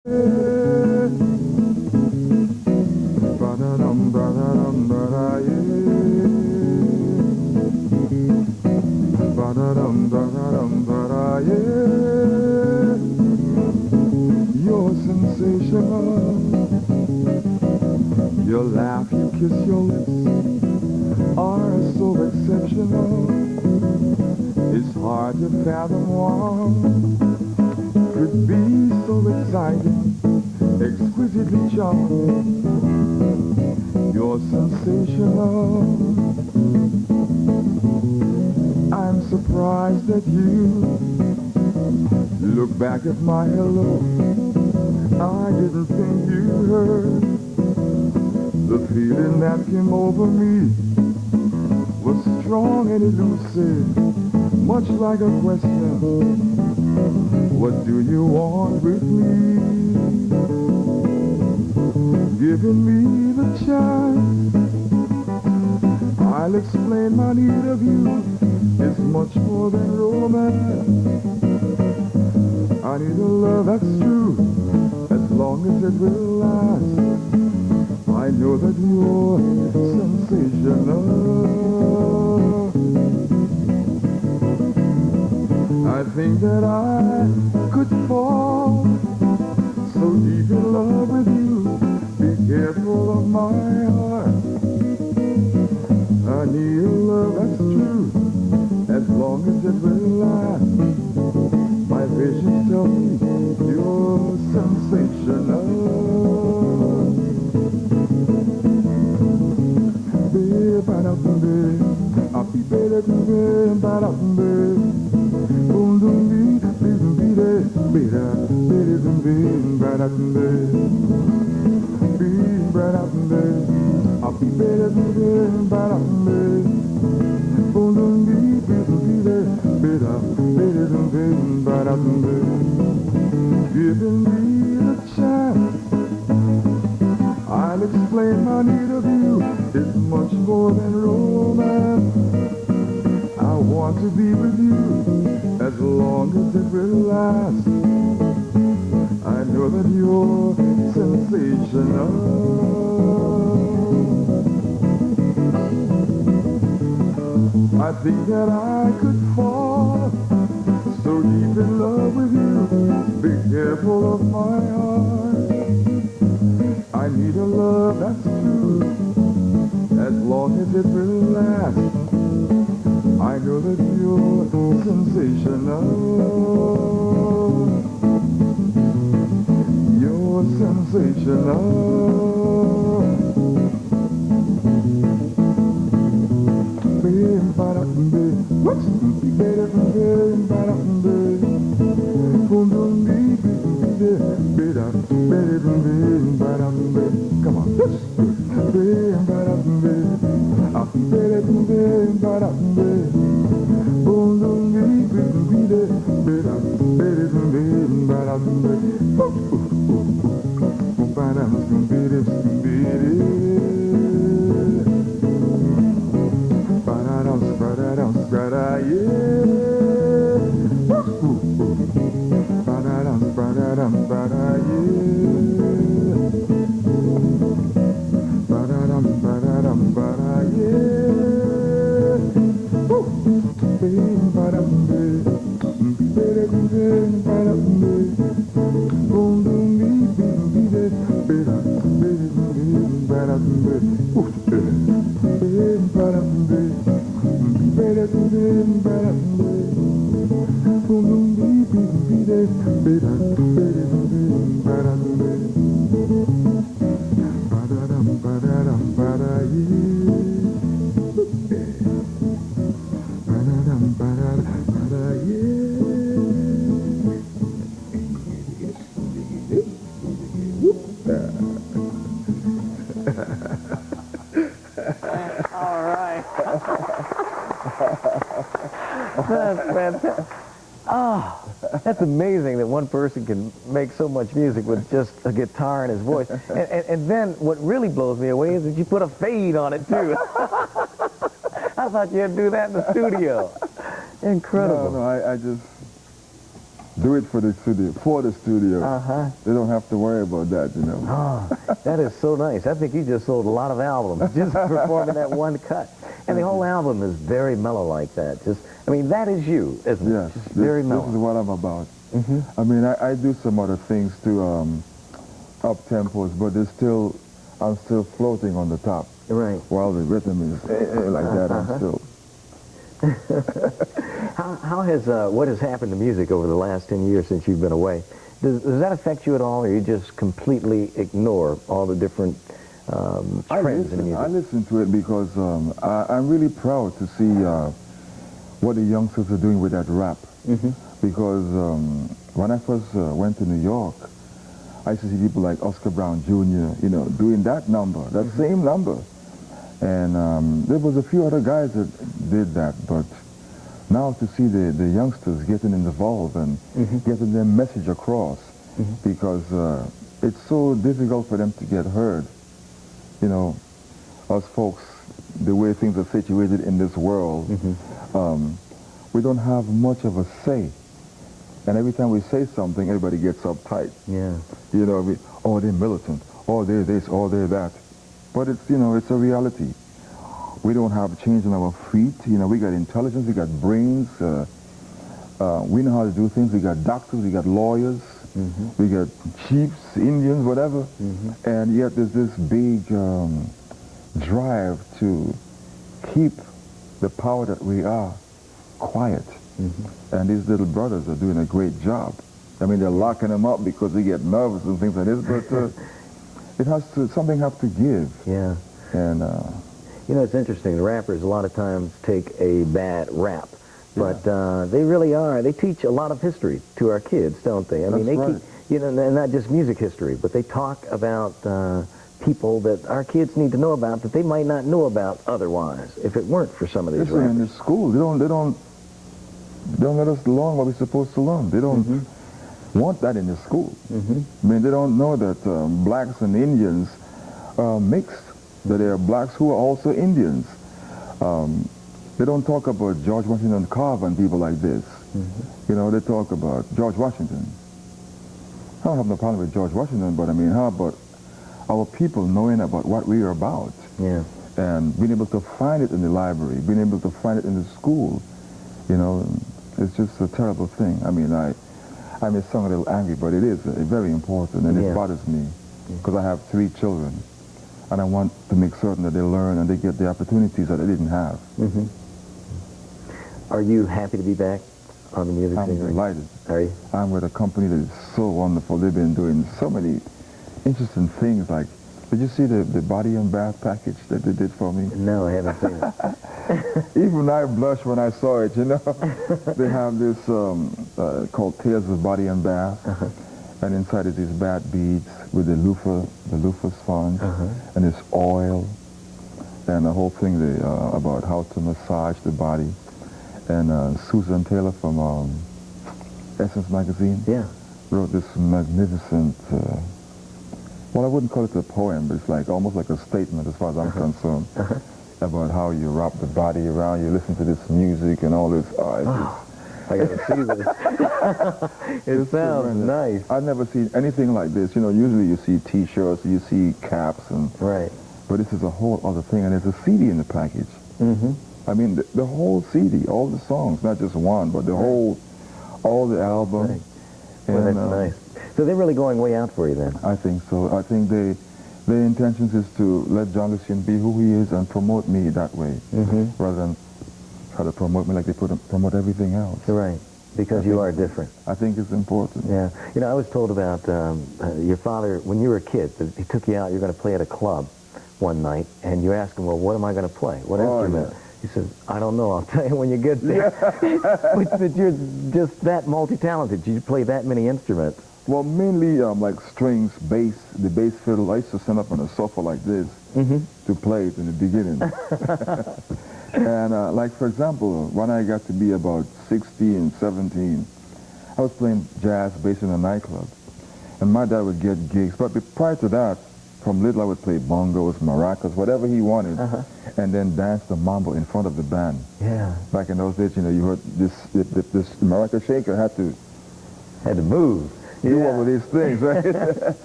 You're sensational. Your laugh, you kiss your lips are so exceptional. It's hard to fathom one could be so exciting, exquisitely charming. You're sensational. I'm surprised that you look back at my hello. I didn't think you heard. The feeling that came over me was strong and elusive, much like a question. What do you want with me? Giving me the chance, I'll explain my need of you. It's much more than romance. I need a love that's true, as long as it will last. I know that you're sensational. I think that I could fall so deep in love with you. Be careful of my heart. I need a love that's true, as long as it will last. My visions tell me you're sensational. Giving me the chance, I'll explain my need of you. It's much more than romance. I want to be with you as long as it will last. I know that you're sensational. I think that I could fall so deep in love with you. Be careful of my heart. I need a love that's true, as long as it will last. I know that you're sensational. You're sensational. Come on. All right. That's fantastic. Oh, that's amazing that one person can make so much music with just a guitar and his voice. And then what really blows me away is that you put a fade on it, too. I thought you had to do that in the studio. Incredible. No, I just... do it for the studio. Uh-huh. They don't have to worry about that, you know. Oh, that is so nice. I think you just sold a lot of albums just performing that one cut. And the whole album is very mellow like that. Just, I mean, that is you, isn't it? Yes, Just very mellow. this is what I'm about. Mm-hmm. I mean, I do some other things too, up tempos, but I'm still floating on the top. Right. While the rhythm is like that, I'm still. How has what has happened to music over the last 10 years since you've been away? Does that affect you at all, or you just completely ignore all the different trends in music? I listen to it because I'm really proud to see what the youngsters are doing with that rap. Mm-hmm. Because when I first went to New York, I used to see people like Oscar Brown Jr., you know, doing that number, that same number. And there was a few other guys that did that, but now to see the youngsters getting involved and getting their message across, because it's so difficult for them to get heard. You know, us folks, the way things are situated in this world, we don't have much of a say. And every time we say something, everybody gets uptight. Yeah. You know, oh, they're militant, oh, they're this, oh, they're that. But it's, you know, it's a reality. We don't have change on our feet. You know, we got intelligence, we got brains. We know how to do things. We got doctors, we got lawyers, we got chiefs, Indians, whatever. And yet there's this big drive to keep the power that we are quiet. And these little brothers are doing a great job. I mean, they're locking them up because they get nervous and things like this, but it has to, something has to give. Yeah. And you know, it's interesting. The rappers a lot of times take a bad rap, but they really are. They teach a lot of history to our kids, don't they? I mean, they keep, you know, and not just music history, but they talk about people that our kids need to know about that they might not know about otherwise if it weren't for some of these rappers. in the school, they don't let us learn what we're supposed to learn. They don't want that in the school. I mean, they don't know that blacks and Indians are mixed, that there are blacks who are also Indians. They don't talk about George Washington Carver and people like this. You know, they talk about George Washington. I don't have no problem with George Washington, but I mean, how about our people knowing about what we are about? Yeah. And being able to find it in the library, being able to find it in the school. You know, it's just a terrible thing. I mean, I may sound a little angry, but it is very important, and it bothers me because I have 3 children, and I want to make certain that they learn and they get the opportunities that they didn't have. Are you happy to be back on the music scene? I'm delighted. Are you? I'm with a company that is so wonderful. They've been doing so many interesting things. Like, did you see the body and bath package that they did for me? No, I haven't seen it. Even I blushed when I saw it, you know. They have this called Tales of Body and Bath, and inside is these bat beads with the loofah sponge, and this oil, and the whole thing about how to massage the body. And Susan Taylor from Essence magazine wrote this magnificent, well, I wouldn't call it a poem, but it's like almost like a statement as far as I'm concerned. About how you wrap the body around, you listen to this music and all this. I gotta see this. It sounds nice. I've never seen anything like this. You know, usually you see T-shirts, you see caps, and but this is a whole other thing, and there's a CD in the package. I mean, the whole CD, all the songs, not just one, but the whole, all the album. Well, that's nice. So they're really going way out for you then? I think so. I think their intentions is to let Jon Lucien be who he is and promote me that way, rather than try to promote me like they promote everything else. Right, because you are different. I think it's important. Yeah. You know, I was told about your father, when you were a kid, that he took you out, you were going to play at a club one night, and you asked him, well, what am I going to play? What instrument? Yeah. He says, I don't know, I'll tell you when you get there. But you're just that multi-talented. You play that many instruments. Well, mainly like strings, bass, the bass fiddle. I used to stand up on a sofa like this to play it in the beginning. And like, for example, when I got to be about 16, 17, I was playing jazz bass in a nightclub. And my dad would get gigs. But prior to that, from little I would play bongos, maracas, whatever he wanted, and then dance the mambo in front of the band. Yeah. Back in those days, you know, you heard this maraca shaker had to Had to move. Do one of these things, right?